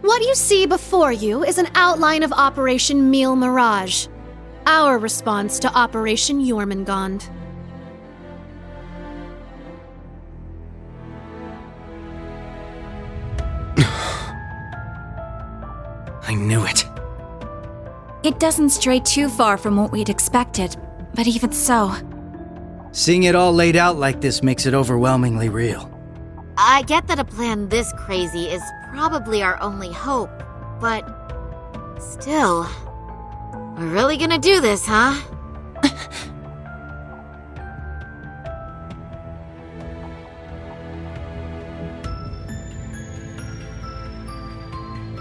What you see before you is an outline of Operation Meal Mirage, our response to Operation Jormungand. I knew it. It doesn't stray too far from what we'd expected, but even so... Seeing it all laid out like this makes it overwhelmingly real. I get that a plan this crazy is probably our only hope, but... still... we're really gonna do this, huh?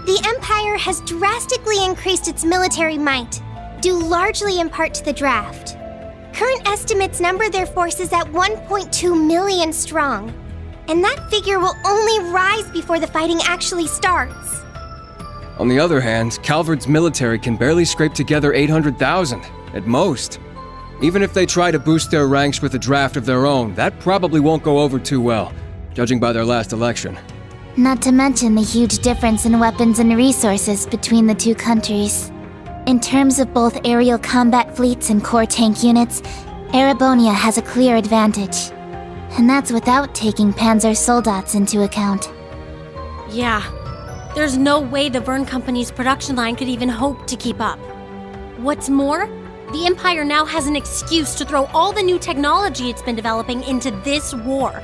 The Empire has drastically increased its military might, due largely in part to the draft. Current estimates number their forces at 1.2 million strong, and that figure will only rise before the fighting actually starts. On the other hand, Calvard's military can barely scrape together 800,000, at most. Even if they try to boost their ranks with a draft of their own, that probably won't go over too well, judging by their last election. Not to mention the huge difference in weapons and resources between the two countries. In terms of both aerial combat fleets and core tank units, Erebonia has a clear advantage. And that's without taking Panzer Soldats into account. Yeah, there's no way the Verne Company's production line could even hope to keep up. What's more, the Empire now has an excuse to throw all the new technology it's been developing into this war.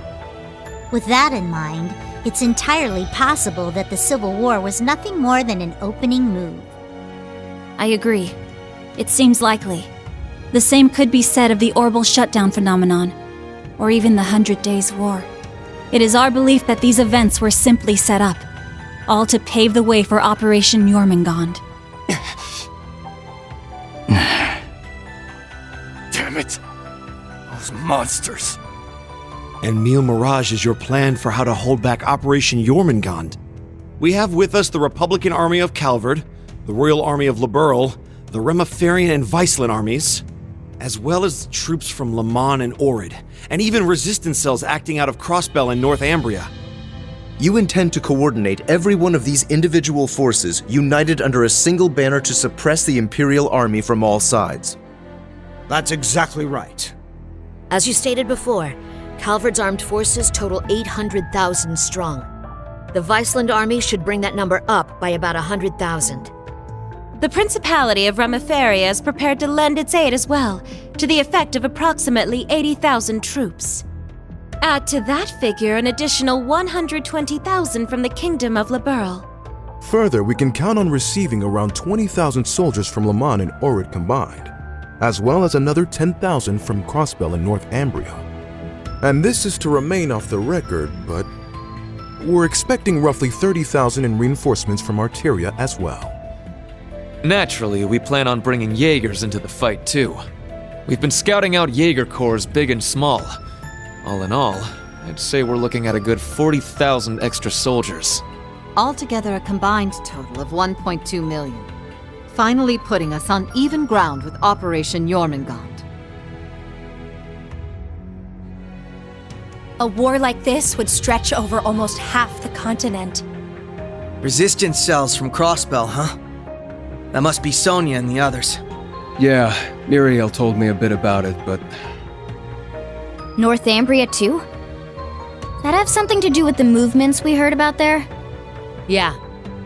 With that in mind, it's entirely possible that the Civil War was nothing more than an opening move. I agree. It seems likely. The same could be said of the Orbital Shutdown phenomenon, or even the 100 Days War. It is our belief that these events were simply set up, all to pave the way for Operation Jormungand. Damn it! Those monsters! And Meal Mirage is your plan for how to hold back Operation Jormungand. We have with us the Republican Army of Calvard, the Royal Army of Liberl, the Remiferian and Viceland armies, as well as troops from Le Mans and Orid, and even resistance cells acting out of Crossbell and Northumbria. You intend to coordinate every one of these individual forces united under a single banner to suppress the Imperial Army from all sides. That's exactly right. As you stated before, Calvard's armed forces total 800,000 strong. The Viceland army should bring that number up by about 100,000. The Principality of Remiferia is prepared to lend its aid as well, to the effect of approximately 80,000 troops. Add to that figure an additional 120,000 from the Kingdom of Liberl. Further, we can count on receiving around 20,000 soldiers from Le Mans and Orid combined, as well as another 10,000 from Crossbell and Northumbria. And this is to remain off the record, but we're expecting roughly 30,000 in reinforcements from Arteria as well. Naturally, we plan on bringing Jaegers into the fight too. We've been scouting out Jaeger corps big and small. All in all, I'd say we're looking at a good 40,000 extra soldiers. Altogether a combined total of 1.2 million. Finally putting us on even ground with Operation Jormungand. A war like this would stretch over almost half the continent. Resistance cells from Crossbell, huh? That must be Sonia and the others. Yeah, Muriel told me a bit about it, but... Northumbria too? That have something to do with the movements we heard about there? Yeah.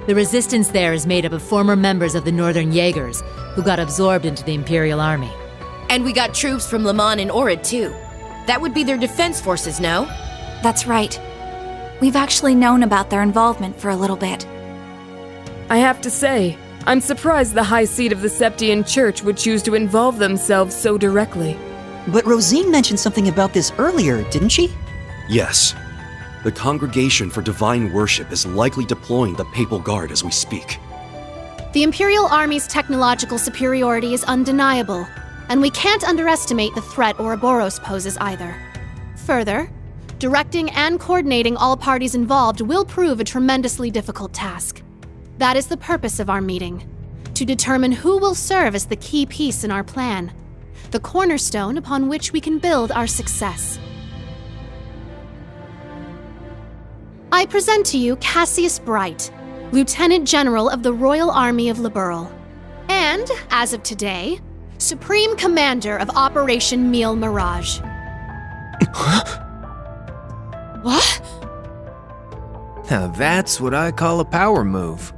The resistance there is made up of former members of the Northern Jaegers, who got absorbed into the Imperial Army. And we got troops from Le Mans and Orid too. That would be their defense forces, no? That's right. We've actually known about their involvement for a little bit. I have to say, I'm surprised the High Seat of the Septian Church would choose to involve themselves so directly. But Rosine mentioned something about this earlier, didn't she? Yes. The Congregation for Divine Worship is likely deploying the Papal Guard as we speak. The Imperial Army's technological superiority is undeniable, and we can't underestimate the threat Ouroboros poses either. Further, directing and coordinating all parties involved will prove a tremendously difficult task. That is the purpose of our meeting, to determine who will serve as the key piece in our plan, the cornerstone upon which we can build our success. I present to you Cassius Bright, Lieutenant General of the Royal Army of Liberl. And, as of today, Supreme Commander of Operation Meal Mirage. What? Now that's what I call a power move.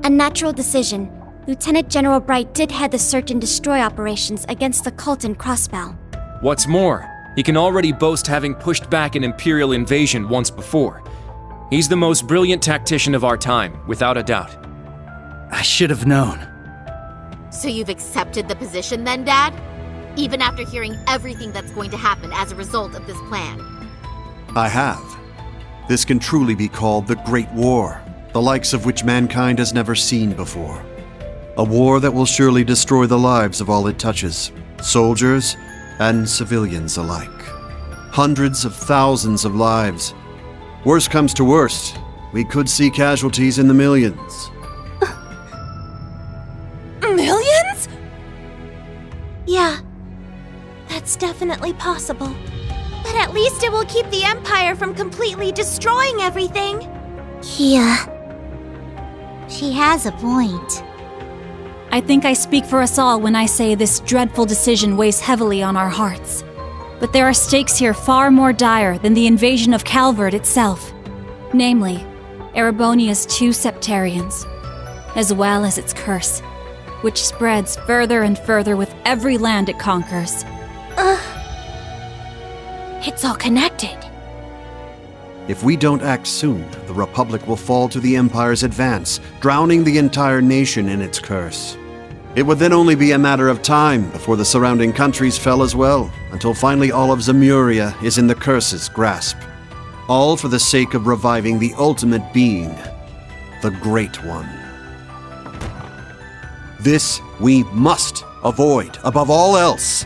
A natural decision. Lieutenant General Bright did head the search and destroy operations against the cult in Crossbell. What's more, he can already boast having pushed back an Imperial invasion once before. He's the most brilliant tactician of our time, without a doubt. I should have known. So you've accepted the position then, Dad? Even after hearing everything that's going to happen as a result of this plan? I have. This can truly be called the Great War, the likes of which mankind has never seen before. A war that will surely destroy the lives of all it touches, soldiers and civilians alike. Hundreds of thousands of lives. Worst comes to worst, we could see casualties in the millions. Millions? Yeah, that's definitely possible. But at least it will keep the Empire from completely destroying everything. Yeah. She has a point. I think I speak for us all when I say this dreadful decision weighs heavily on our hearts. But there are stakes here far more dire than the invasion of Calvard itself. Namely, Erebonia's 2 septarians, as well as its curse, which spreads further and further with every land it conquers. It's all connected. If we don't act soon, the Republic will fall to the Empire's advance, drowning the entire nation in its curse. It would then only be a matter of time before the surrounding countries fell as well, until finally all of Zemuria is in the curse's grasp. All for the sake of reviving the ultimate being, the Great One. This we must avoid above all else.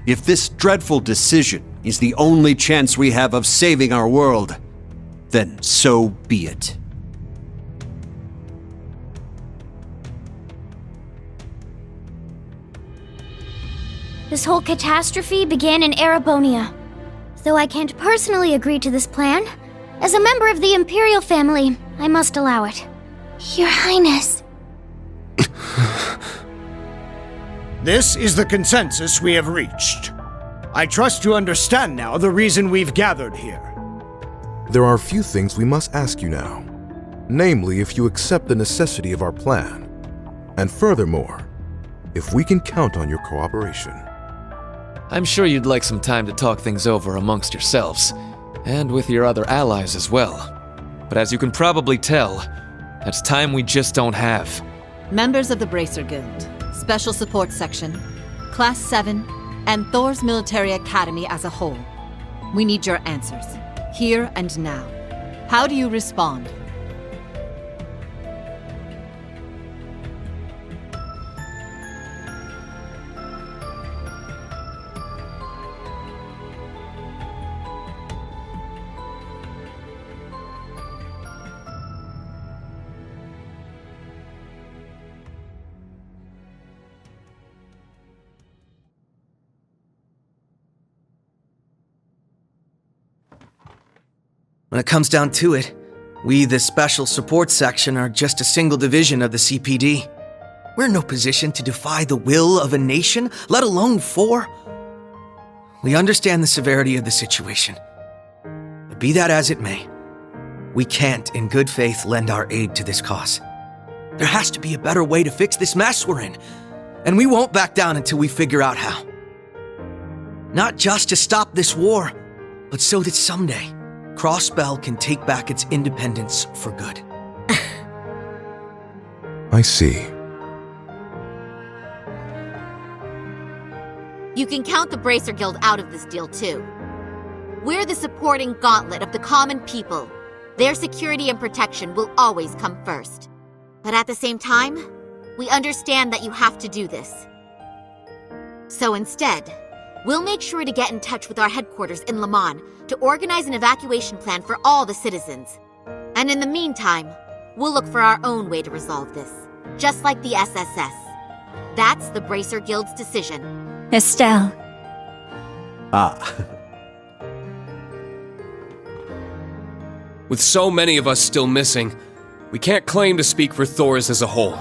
If this dreadful decision is the only chance we have of saving our world, then so be it. This whole catastrophe began in Erebonia. Though I can't personally agree to this plan, as a member of the Imperial family, I must allow it. Your Highness. This is the consensus we have reached. I trust you understand now the reason we've gathered here. There are a few things we must ask you now. Namely, if you accept the necessity of our plan. And furthermore, if we can count on your cooperation. I'm sure you'd like some time to talk things over amongst yourselves, and with your other allies as well. But as you can probably tell, that's time we just don't have. Members of the Bracer Guild, Special Support Section, Class 7, and Thor's Military Academy as a whole. We need your answers, here and now. How do you respond? When it comes down to it, we, the Special Support Section, are just a single division of the CPD. We're in no position to defy the will of a nation, let alone 4. We understand the severity of the situation. But be that as it may, we can't, in good faith, lend our aid to this cause. There has to be a better way to fix this mess we're in, and we won't back down until we figure out how. Not just to stop this war, but so that someday, Crossbell can take back its independence for good. I see. You can count the Bracer Guild out of this deal, too. We're the supporting gauntlet of the common people. Their security and protection will always come first. But at the same time, we understand that you have to do this. So instead, we'll make sure to get in touch with our headquarters in Le Mans to organize an evacuation plan for all the citizens. And in the meantime, we'll look for our own way to resolve this, just like the SSS. That's the Bracer Guild's decision. Estelle. With so many of us still missing, We can't claim to speak for Thors as a whole,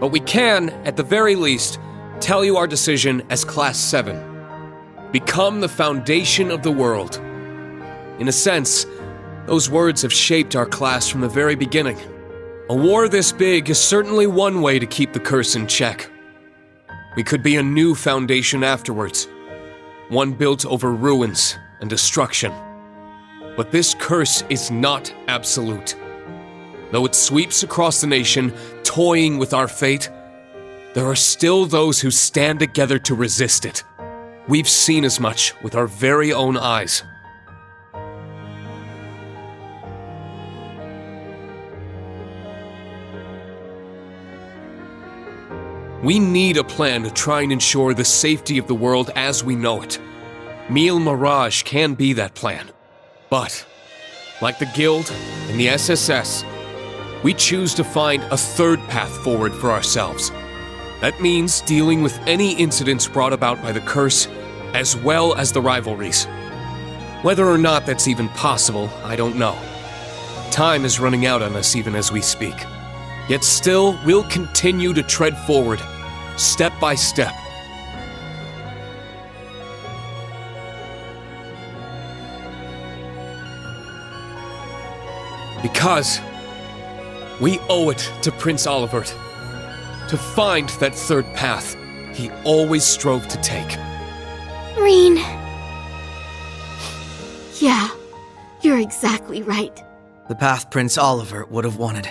but we can, at the very least, tell you our decision as Class 7. Become the foundation of the world. In a sense, those words have shaped our class from the very beginning. A war this big is certainly one way to keep the curse in check. We could be a new foundation afterwards, one built over ruins and destruction. But this curse is not absolute. Though it sweeps across the nation, toying with our fate, there are still those who stand together to resist it. We've seen as much with our very own eyes. We need a plan to try and ensure the safety of the world as we know it. Mil Mirage can be that plan. But, like the Guild and the SSS, we choose to find a third path forward for ourselves. That means dealing with any incidents brought about by the curse, as well as the rivalries. Whether or not that's even possible, I don't know. Time is running out on us even as we speak. Yet still, we'll continue to tread forward, step by step. Because we owe it to Prince Olivert to find that third path he always strove to take. Reen. Yeah, you're exactly right. The path Prince Olivert would have wanted.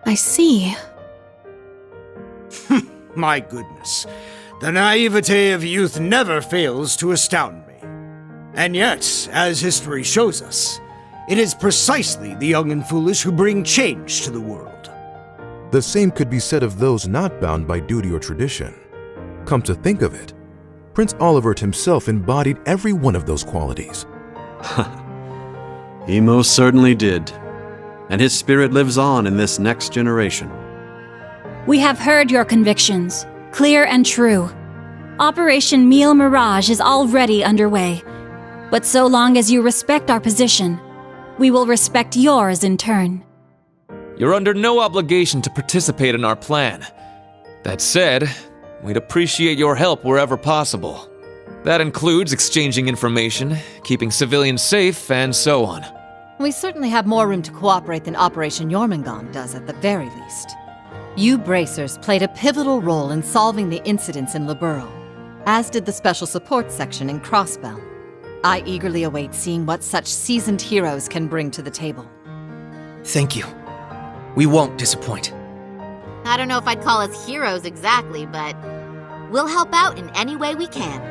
I see. My goodness. The naivete of youth never fails to astound me. And yet, as history shows us, it is precisely the young and foolish who bring change to the world. The same could be said of those not bound by duty or tradition. Come to think of it, Prince Olivert himself embodied every one of those qualities. He most certainly did. And his spirit lives on in this next generation. We have heard your convictions, clear and true. Operation Mil Mirage is already underway. But so long as you respect our position, we will respect yours in turn. You're under no obligation to participate in our plan. That said, we'd appreciate your help wherever possible. That includes exchanging information, keeping civilians safe, and so on. We certainly have more room to cooperate than Operation Jormungand does at the very least. You Bracers played a pivotal role in solving the incidents in Liberl, as did the Special Support Section in Crossbell. I eagerly await seeing what such seasoned heroes can bring to the table. Thank you. We won't disappoint. I don't know if I'd call us heroes exactly, but we'll help out in any way we can.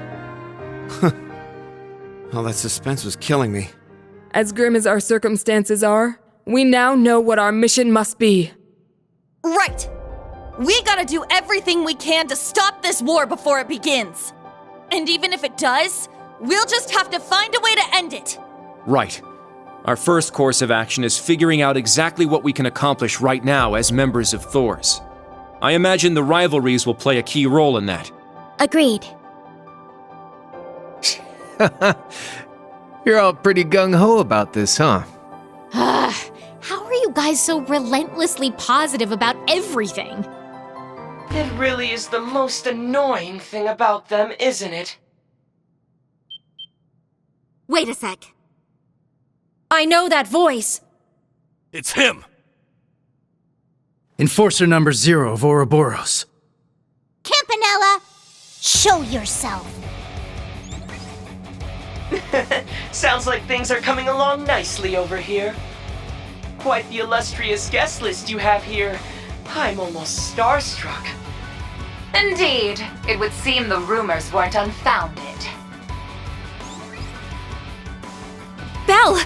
Well, that suspense was killing me. As grim as our circumstances are, we now know what our mission must be. Right! We gotta do everything we can to stop this war before it begins. And even if it does, we'll just have to find a way to end it. Right. Our first course of action is figuring out exactly what we can accomplish right now as members of Thors. I imagine the rivalries will play a key role in that. Agreed. You're all pretty gung-ho about this, huh? How are you guys so relentlessly positive about everything? It really is the most annoying thing about them, isn't it? Wait a sec. I know that voice. It's him! Enforcer number 0 of Ouroboros. Campanella, show yourself. Sounds like things are coming along nicely over here. Quite the illustrious guest list you have here. I'm almost starstruck. Indeed, it would seem the rumors weren't unfounded. Belle!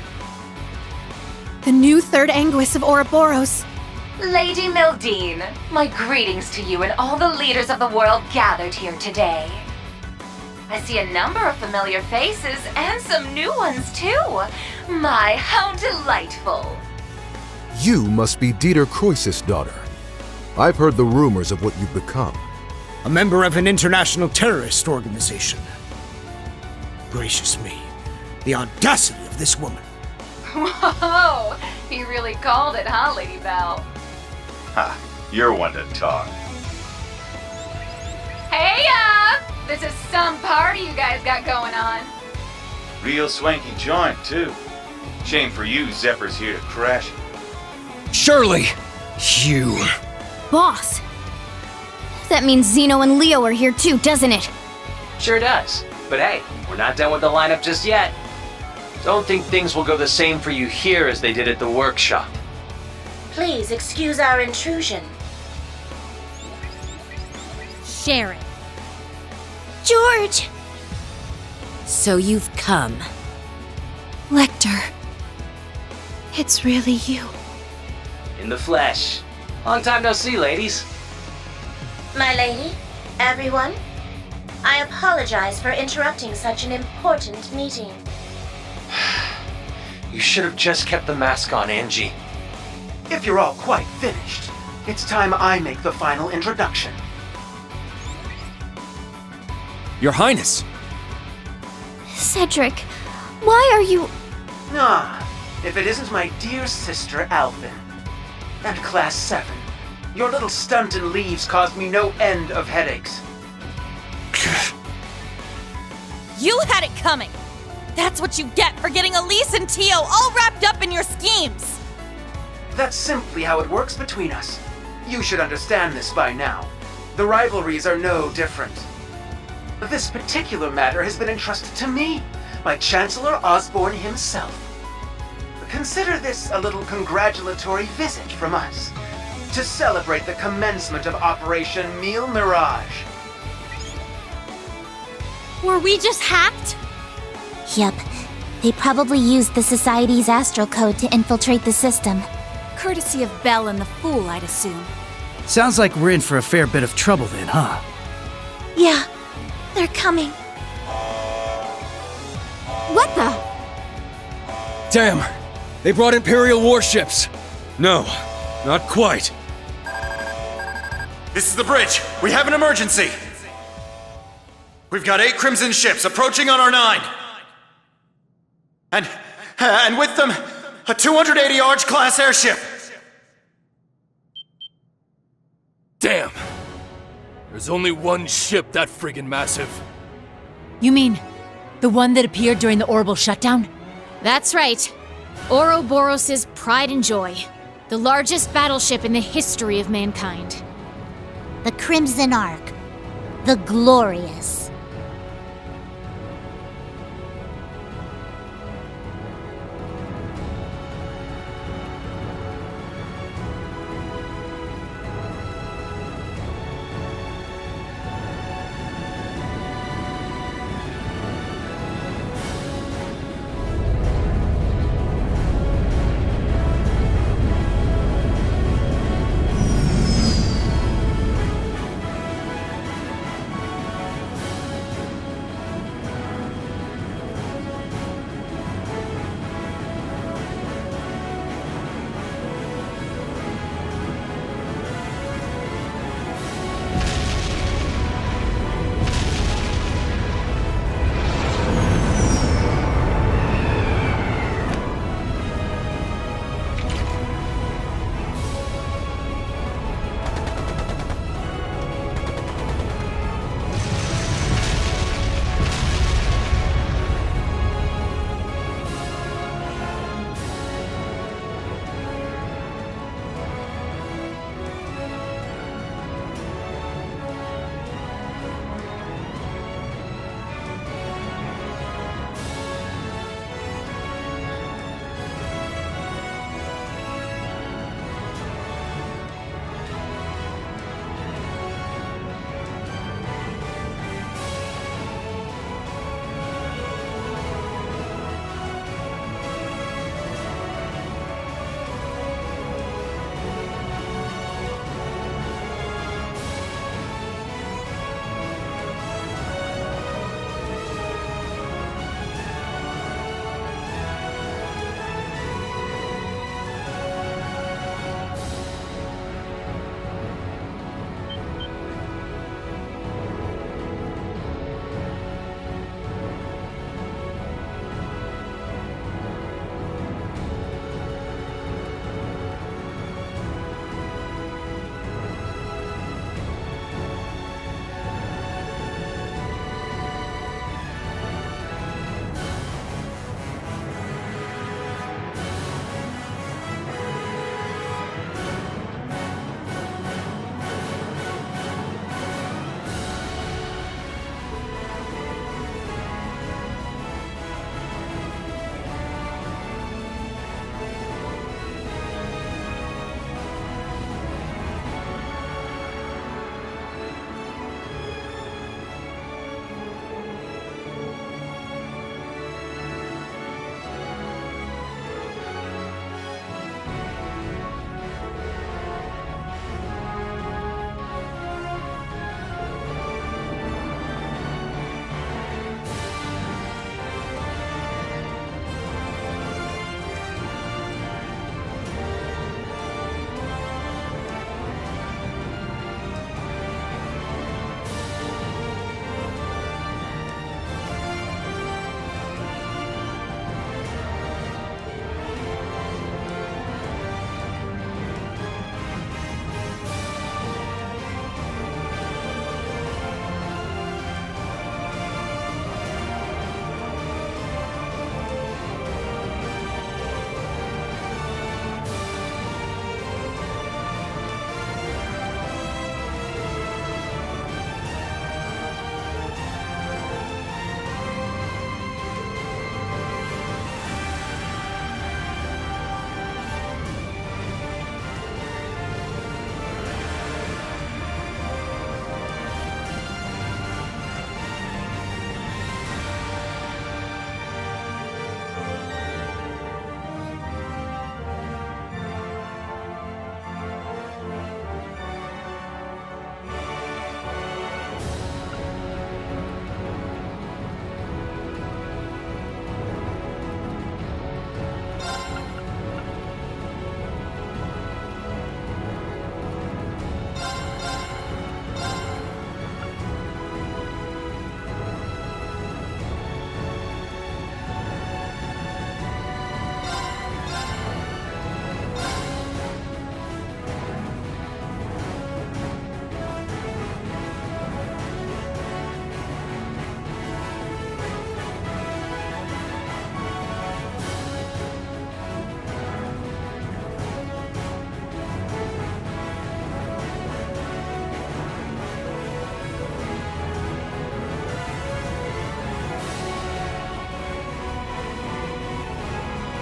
The new third Anguis of Ouroboros. Lady Mildine, my greetings to you and all the leaders of the world gathered here today. I see a number of familiar faces and some new ones too. My, how delightful. You must be Dieter Croesus' daughter. I've heard the rumors of what you've become. A member of an international terrorist organization. Gracious me, the audacity of this woman. Whoa, he really called it, huh, Lady Belle? Ha, you're one to talk. Hey, this is some party you guys got going on. Real swanky joint, too. Shame for you, Zepper's here to crash it. Shirley! You. Boss! That means Zeno and Leo are here too, doesn't it? Sure does. But hey, we're not done with the lineup just yet. Don't think things will go the same for you here as they did at the workshop. Please excuse our intrusion. Sharon. George! So you've come. Lecter. It's really you. In the flesh. Long time no see, ladies. My lady, everyone, I apologize for interrupting such an important meeting. You should have just kept the mask on, Angie. If you're all quite finished, it's time I make the final introduction. Your Highness! Cedric, why are you... Ah, if it isn't my dear sister Alvin. And Class 7. Your little stunt in leaves caused me no end of headaches. You had it coming! That's what you get for getting Elise and Tio all wrapped up in your schemes! That's simply how it works between us. You should understand this by now. The rivalries are no different. This particular matter has been entrusted to me by Chancellor Osborne himself. Consider this a little congratulatory visit from us to celebrate the commencement of Operation Meal Mirage. Were we just hacked? Yep. They probably used the Society's astral code to infiltrate the system. Courtesy of Belle and the Fool, I'd assume. Sounds like we're in for a fair bit of trouble then, huh? Yeah, they're coming. What the? Damn! They brought Imperial warships! No, not quite. This is the bridge. We have an emergency. We've got 8 Crimson ships approaching on our 9. And with them, a 280 Arch-class airship. Damn! There's only one ship that friggin' massive. You mean the one that appeared during the orbital shutdown? That's right. Ouroboros' pride and joy. The largest battleship in the history of mankind. The Crimson Ark. The Glorious.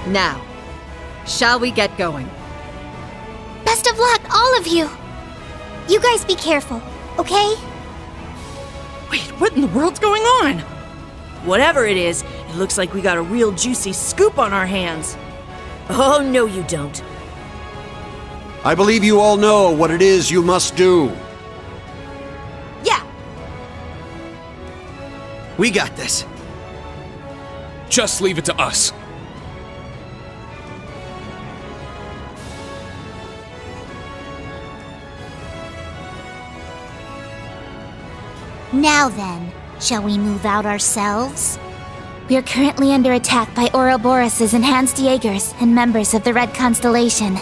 Now, shall we get going? Best of luck, all of you! You guys be careful, okay? Wait, what in the world's going on? Whatever it is, it looks like we got a real juicy scoop on our hands. Oh, no you don't. I believe you all know what it is you must do. Yeah. We got this. Just leave it to us. Now then, shall we move out ourselves? We are currently under attack by Ouroboros' enhanced Jaegers and members of the Red Constellation.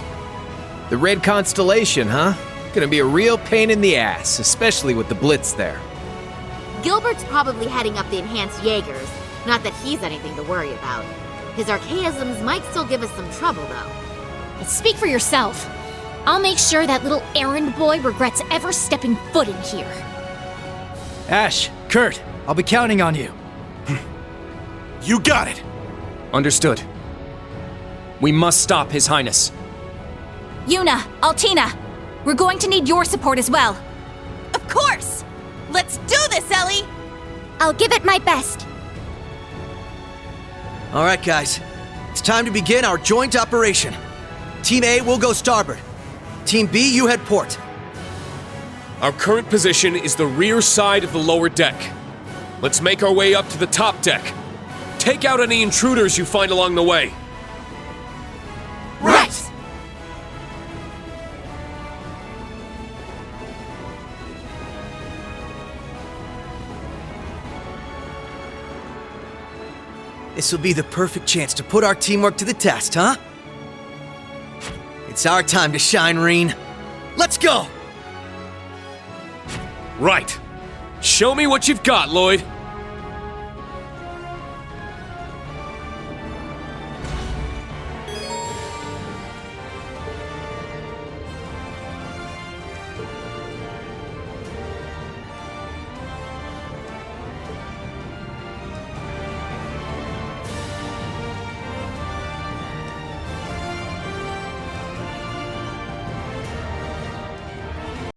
The Red Constellation, huh? Gonna be a real pain in the ass, especially with the Blitz there. Gilbert's probably heading up the enhanced Jaegers. Not that he's anything to worry about. His archaisms might still give us some trouble, though. But speak for yourself. I'll make sure that little errand boy regrets ever stepping foot in here. Ash, Kurt, I'll be counting on you. You got it! Understood. We must stop His Highness. Yuna, Altina, we're going to need your support as well. Of course! Let's do this, Ellie! I'll give it my best. Alright, guys. It's time to begin our joint operation. Team A will go starboard. Team B, you head port. Our current position is the rear side of the lower deck. Let's make our way up to the top deck. Take out any intruders you find along the way. Right! This will be the perfect chance to put our teamwork to the test, huh? It's our time to shine, Reen. Let's go! Right. Show me what you've got, Lloyd.